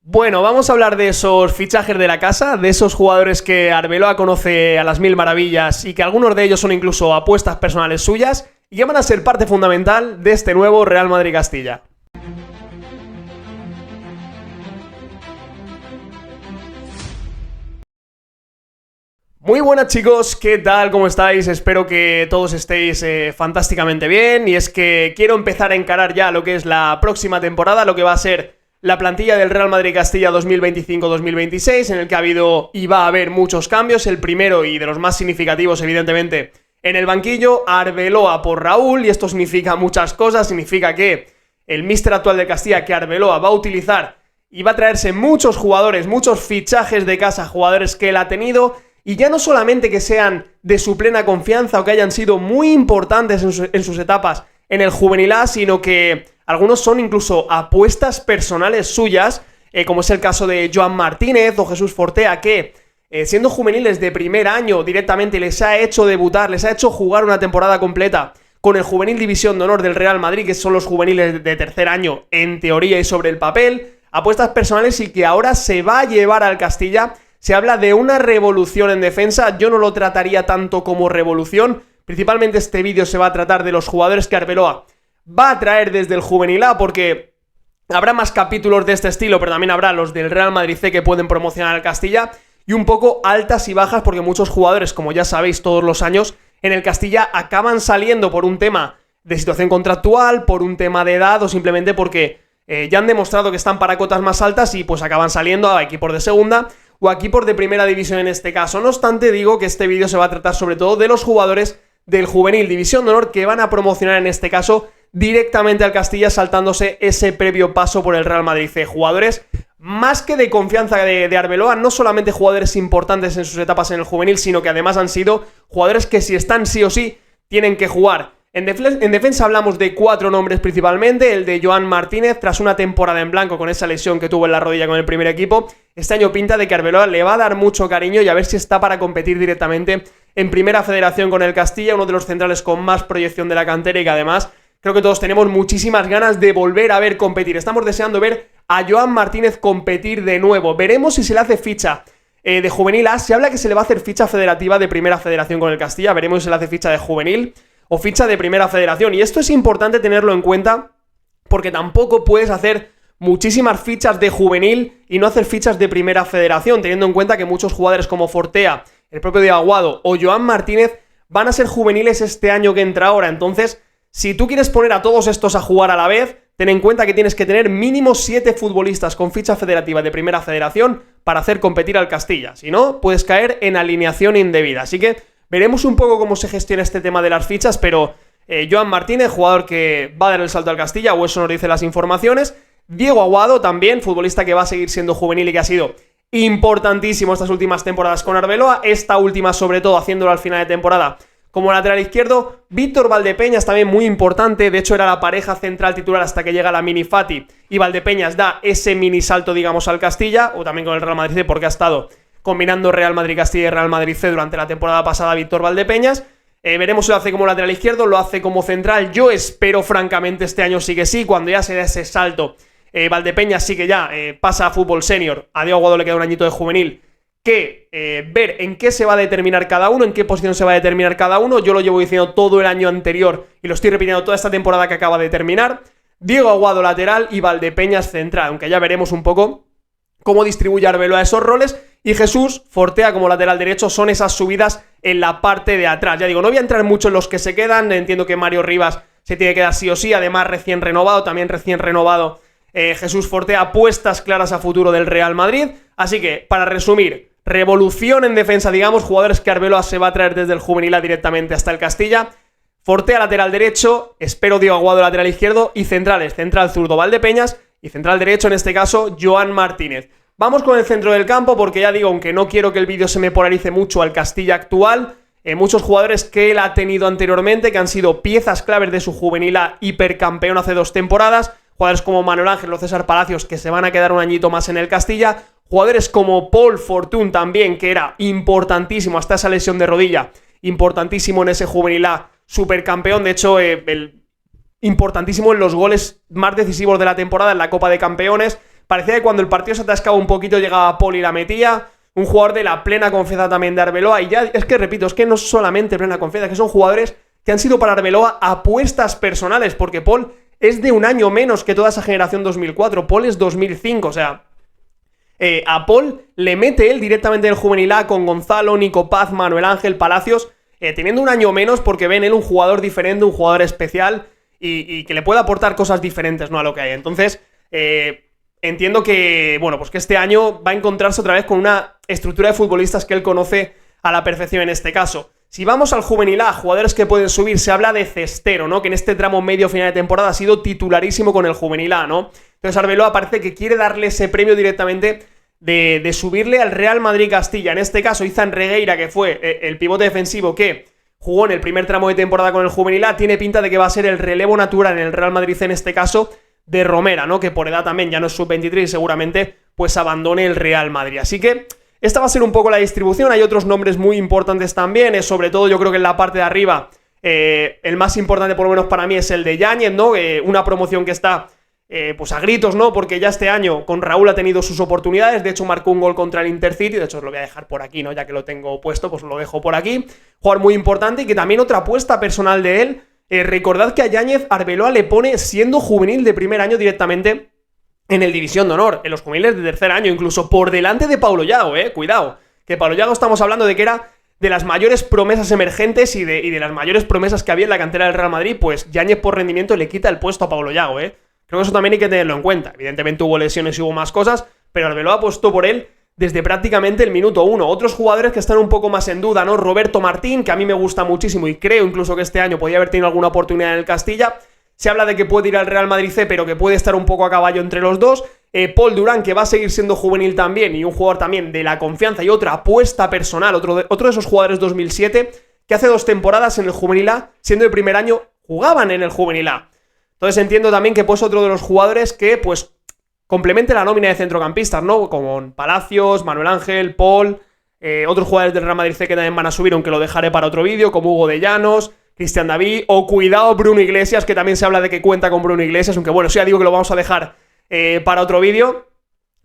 Bueno, vamos a hablar de esos fichajes de la casa, de esos jugadores que Arbeloa conoce a las mil maravillas y que algunos de ellos son incluso apuestas personales suyas y que van a ser parte fundamental de este nuevo Real Madrid-Castilla. Muy buenas chicos, ¿qué tal? ¿Cómo estáis? Espero que todos estéis fantásticamente bien y es que quiero empezar a encarar ya lo que es la próxima temporada, lo que va a ser la plantilla del Real Madrid-Castilla 2025-2026, en el que ha habido y va a haber muchos cambios. El primero y de los más significativos, evidentemente, en el banquillo, Arbeloa por Raúl, y esto significa muchas cosas. Significa que el míster actual de Castilla, que Arbeloa va a utilizar y va a traerse muchos jugadores, muchos fichajes de casa, jugadores que él ha tenido, y ya no solamente que sean de su plena confianza o que hayan sido muy importantes en sus etapas en el Juvenil A, sino que algunos son incluso apuestas personales suyas, como es el caso de Joan Martínez o Jesús Fortea, que siendo juveniles de primer año directamente les ha hecho debutar, les ha hecho jugar una temporada completa con el Juvenil División de Honor del Real Madrid, que son los juveniles de tercer año en teoría y sobre el papel, apuestas personales, y que ahora se va a llevar al Castilla. Se habla de una revolución en defensa. Yo no lo trataría tanto como revolución. Principalmente este vídeo se va a tratar de los jugadores que Arbeloa va a traer desde el Juvenil A, porque habrá más capítulos de este estilo, pero también habrá los del Real Madrid C que pueden promocionar al Castilla, y un poco altas y bajas, porque muchos jugadores, como ya sabéis todos los años, en el Castilla acaban saliendo por un tema de situación contractual, por un tema de edad o simplemente porque ya han demostrado que están para cotas más altas y pues acaban saliendo a equipos de segunda o a equipos de primera división en este caso. No obstante, digo que este vídeo se va a tratar sobre todo de los jugadores del Juvenil División de Honor que van a promocionar en este caso directamente al Castilla, saltándose ese previo paso por el Real Madrid C. Jugadores más que de confianza de Arbeloa, no solamente jugadores importantes en sus etapas en el juvenil, sino que además han sido jugadores que si están sí o sí tienen que jugar. En defensa hablamos de 4 nombres principalmente. El de Joan Martínez, tras una temporada en blanco con esa lesión que tuvo en la rodilla con el primer equipo, este año pinta de que Arbeloa le va a dar mucho cariño y a ver si está para competir directamente en Primera Federación con el Castilla, uno de los centrales con más proyección de la cantera y que además creo que todos tenemos muchísimas ganas de volver a ver competir. Estamos deseando ver a Joan Martínez competir de nuevo. Veremos si se le hace ficha de Juvenil A. Se habla que se le va a hacer ficha federativa de Primera Federación con el Castilla. Veremos si se le hace ficha de Juvenil o ficha de Primera Federación. Y esto es importante tenerlo en cuenta, porque tampoco puedes hacer muchísimas fichas de Juvenil y no hacer fichas de Primera Federación, teniendo en cuenta que muchos jugadores como Fortea, el propio Diego Aguado o Joan Martínez van a ser juveniles este año que entra ahora. Entonces, si tú quieres poner a todos estos a jugar a la vez, ten en cuenta que tienes que tener mínimo 7 futbolistas con ficha federativa de Primera Federación para hacer competir al Castilla. Si no, puedes caer en alineación indebida. Así que veremos un poco cómo se gestiona este tema de las fichas, pero Joan Martínez, jugador que va a dar el salto al Castilla, o eso nos dicen las informaciones. Diego Aguado también, futbolista que va a seguir siendo juvenil y que ha sido importantísimo estas últimas temporadas con Arbeloa, esta última sobre todo haciéndolo al final de temporada como lateral izquierdo. Víctor Valdepeñas también muy importante, de hecho era la pareja central titular hasta que llega la Mini Fati y Valdepeñas da ese mini salto digamos al Castilla, o también con el Real Madrid C, porque ha estado combinando Real Madrid-Castilla y Real Madrid C durante la temporada pasada Víctor Valdepeñas. Veremos si lo hace como lateral izquierdo, lo hace como central. Yo espero francamente este año sí que sí, cuando ya se da ese salto Valdepeñas sí que ya pasa a fútbol senior, a Diego Aguado le queda un añito de juvenil, que ver en qué se va a determinar cada uno, en qué posición se va a determinar cada uno. Yo lo llevo diciendo todo el año anterior y lo estoy repitiendo toda esta temporada que acaba de terminar. Diego Aguado lateral y Valdepeñas central, aunque ya veremos un poco cómo distribuye Arbeloa esos roles. Y Jesús Fortea como lateral derecho son esas subidas en la parte de atrás. Ya digo, no voy a entrar mucho en los que se quedan, entiendo que Mario Rivas se tiene que dar sí o sí, además recién renovado, Jesús Fortea, apuestas claras a futuro del Real Madrid. Así que, para resumir, revolución en defensa, digamos, jugadores que Arbeloa se va a traer desde el Juvenil A directamente hasta el Castilla. Fortea lateral derecho, espero Diego Aguado lateral izquierdo, y centrales, central zurdo Valdepeñas y central derecho en este caso Joan Martínez. Vamos con el centro del campo, porque ya digo, aunque no quiero que el vídeo se me polarice mucho al Castilla actual, muchos jugadores que él ha tenido anteriormente, que han sido piezas claves de su Juvenil A hipercampeón hace 2 temporadas, jugadores como Manuel Ángel o César Palacios, que se van a quedar un añito más en el Castilla, jugadores como Paul Fortun también, que era importantísimo hasta esa lesión de rodilla, importantísimo en ese Juvenil A supercampeón, de hecho importantísimo en los goles más decisivos de la temporada en la Copa de Campeones. Parecía que cuando el partido se atascaba un poquito llegaba Paul y la metía. Un jugador de la plena confianza también de Arbeloa. Y ya, es que repito, es que no solamente plena confianza, que son jugadores que han sido para Arbeloa apuestas personales, porque Paul es de un año menos que toda esa generación 2004. Paul es 2005, o sea... a Paul le mete él directamente en el Juvenil A con Gonzalo, Nico Paz, Manuel Ángel, Palacios, teniendo un año menos porque ven él un jugador diferente, un jugador especial y que le puede aportar cosas diferentes, ¿no?, a lo que hay. Entonces, entiendo que, bueno, pues que este año va a encontrarse otra vez con una estructura de futbolistas que él conoce a la perfección en este caso. Si vamos al Juvenil A, jugadores que pueden subir, se habla de Cestero, ¿no?, que en este tramo medio final de temporada ha sido titularísimo con el Juvenil A, ¿no? Entonces Arbeloa parece que quiere darle ese premio directamente de subirle al Real Madrid Castilla. En este caso, Izan Regueira, que fue el pivote defensivo que jugó en el primer tramo de temporada con el Juvenil A, tiene pinta de que va a ser el relevo natural en el Real Madrid, en este caso, de Romera, ¿no?, que por edad también ya no es sub-23 y seguramente pues abandone el Real Madrid. Así que esta va a ser un poco la distribución. Hay otros nombres muy importantes también, sobre todo yo creo que en la parte de arriba, el más importante por lo menos para mí es el de Yáñez, ¿no?, una promoción que está... pues a gritos, ¿no? Porque ya este año con Raúl ha tenido sus oportunidades. De hecho marcó un gol contra el Intercity. De hecho os lo voy a dejar por aquí, ¿no? Ya que lo tengo puesto, pues lo dejo por aquí. Jugador muy importante y que también otra apuesta personal de él. Recordad que a Yáñez Arbeloa le pone siendo juvenil de primer año directamente en el División de Honor, en los juveniles de tercer año, incluso por delante de Paulo Yago, cuidado. Que Paulo Yago estamos hablando de que era de las mayores promesas emergentes y de las mayores promesas que había en la cantera del Real Madrid. Pues Yáñez por rendimiento le quita el puesto a Paulo Yago, Creo que eso también hay que tenerlo en cuenta. Evidentemente hubo lesiones y hubo más cosas, pero Arbeloa apostó por él desde prácticamente el minuto 1. Otros jugadores que están un poco más en duda, ¿no? Roberto Martín, que a mí me gusta muchísimo y creo incluso que este año podría haber tenido alguna oportunidad en el Castilla. Se habla de que puede ir al Real Madrid C, pero que puede estar un poco a caballo entre los dos. Paul Durán, que va a seguir siendo juvenil también y un jugador también de la confianza y otra apuesta personal, otro de esos jugadores 2007, que hace 2 temporadas en el Juvenil A, siendo de primer año, jugaban en el Juvenil A. Entonces entiendo también que pues otro de los jugadores que pues complemente la nómina de centrocampistas, ¿no? Como Palacios, Manuel Ángel, Paul, otros jugadores del Real Madrid C que también van a subir, aunque lo dejaré para otro vídeo, como Hugo de Llanos, Cristian David, o cuidado Bruno Iglesias, que también se habla de que cuenta con Bruno Iglesias, aunque bueno, sí, ya digo que lo vamos a dejar para otro vídeo,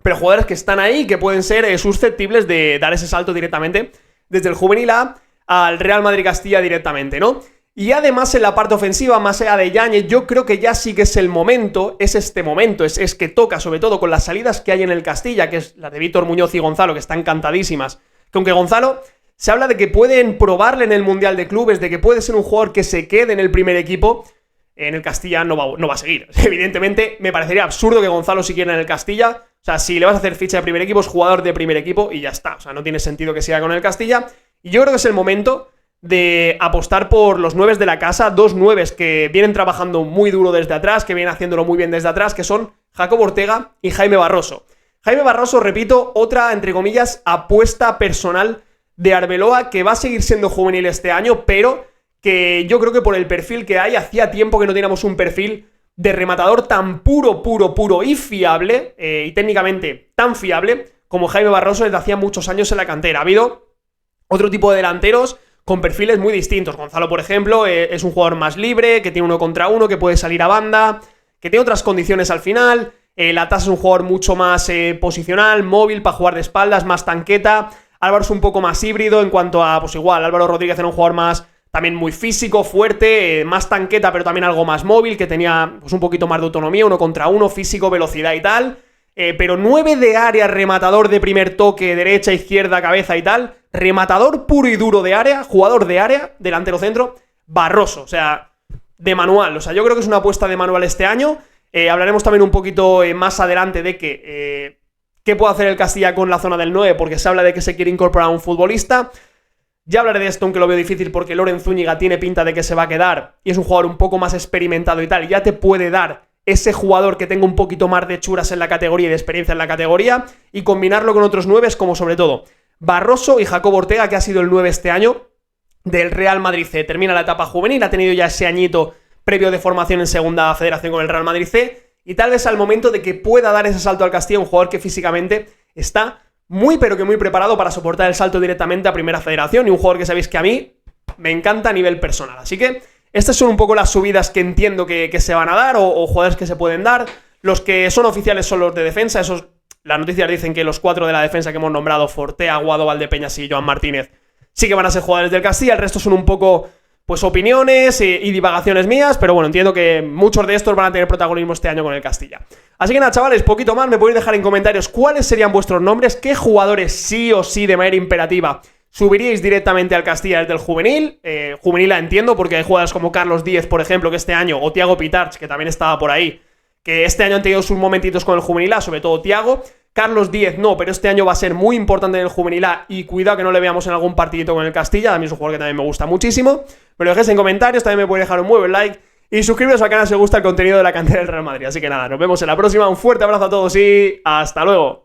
pero jugadores que están ahí, que pueden ser susceptibles de dar ese salto directamente desde el Juvenil A al Real Madrid Castilla directamente, ¿no? Y además en la parte ofensiva, más allá de Yáñez, yo creo que ya sí que es el momento, es que toca, sobre todo con las salidas que hay en el Castilla, que es la de Víctor Muñoz y Gonzalo, que están cantadísimas, que aunque Gonzalo se habla de que pueden probarle en el Mundial de Clubes, de que puede ser un jugador que se quede en el primer equipo, en el Castilla no va a seguir. Evidentemente me parecería absurdo que Gonzalo siguiera en el Castilla. O sea, si le vas a hacer ficha de primer equipo, es jugador de primer equipo y ya está. O sea, no tiene sentido que siga con el Castilla. Y yo creo que es el momento de apostar por los 9 de la casa, 2 9 que vienen trabajando muy duro desde atrás, que vienen haciéndolo muy bien desde atrás, que son Jacobo Ortega y Jaime Barroso. Jaime Barroso, repito, otra, entre comillas, apuesta personal de Arbeloa, que va a seguir siendo juvenil este año, pero que yo creo que por el perfil que hay, hacía tiempo que no teníamos un perfil de rematador tan puro y fiable, y técnicamente tan fiable, como Jaime Barroso desde hacía muchos años en la cantera. Ha habido otro tipo de delanteros con perfiles muy distintos. Gonzalo, por ejemplo, es un jugador más libre, que tiene 1 contra 1, que puede salir a banda, que tiene otras condiciones al final. Latas es un jugador mucho más posicional, móvil, para jugar de espaldas, más tanqueta. Álvaro es un poco más híbrido en cuanto a, pues igual, Álvaro Rodríguez era un jugador más, también muy físico, fuerte, más tanqueta, pero también algo más móvil, que tenía pues un poquito más de autonomía, 1 contra 1, físico, velocidad y tal. Pero 9 de área, rematador de primer toque, derecha, izquierda, cabeza y tal. Rematador puro y duro de área, jugador de área, delantero centro, Barroso, o sea, de manual. O sea, yo creo que es una apuesta de manual este año. Hablaremos también un poquito más adelante de qué puede hacer el Castilla con la zona del 9, porque se habla de que se quiere incorporar a un futbolista. Ya hablaré de esto, aunque lo veo difícil, porque Loren Zúñiga tiene pinta de que se va a quedar y es un jugador un poco más experimentado y tal, ya te puede dar ese jugador que tenga un poquito más de churas en la categoría y de experiencia en la categoría, y combinarlo con otros 9 como sobre todo Barroso y Jacobo Ortega, que ha sido el 9 este año del Real Madrid C. Termina la etapa juvenil, ha tenido ya ese añito previo de formación en segunda federación con el Real Madrid C, y tal vez al momento de que pueda dar ese salto al Castilla, un jugador que físicamente está muy pero que muy preparado para soportar el salto directamente a primera federación, y un jugador que sabéis que a mí me encanta a nivel personal. Así que estas son un poco las subidas que entiendo que se van a dar, o jugadores que se pueden dar. Los que son oficiales son los de defensa, esos, las noticias dicen que los 4 de la defensa que hemos nombrado, Fortea, Guado, Valdepeñas y Joan Martínez, sí que van a ser jugadores del Castilla. El resto son un poco, pues, opiniones y divagaciones mías, pero bueno, entiendo que muchos de estos van a tener protagonismo este año con el Castilla. Así que nada, chavales, poquito más, me podéis dejar en comentarios cuáles serían vuestros nombres, qué jugadores sí o sí de manera imperativa subiríais directamente al Castilla desde el juvenil. Juvenil la entiendo porque hay jugadores como Carlos Díez, por ejemplo, que este año, o Thiago Pitarch, que también estaba por ahí, que este año han tenido sus momentitos con el juvenil A, sobre todo Thiago. Carlos Díez no, pero este año va a ser muy importante en el juvenil A y cuidado que no le veamos en algún partidito con el Castilla. A mí es un jugador que también me gusta muchísimo. Me lo dejéis en comentarios, también me podéis dejar un muy buen like y suscribiros al canal si os gusta el contenido de la cantera del Real Madrid. Así que nada, nos vemos en la próxima, un fuerte abrazo a todos y hasta luego.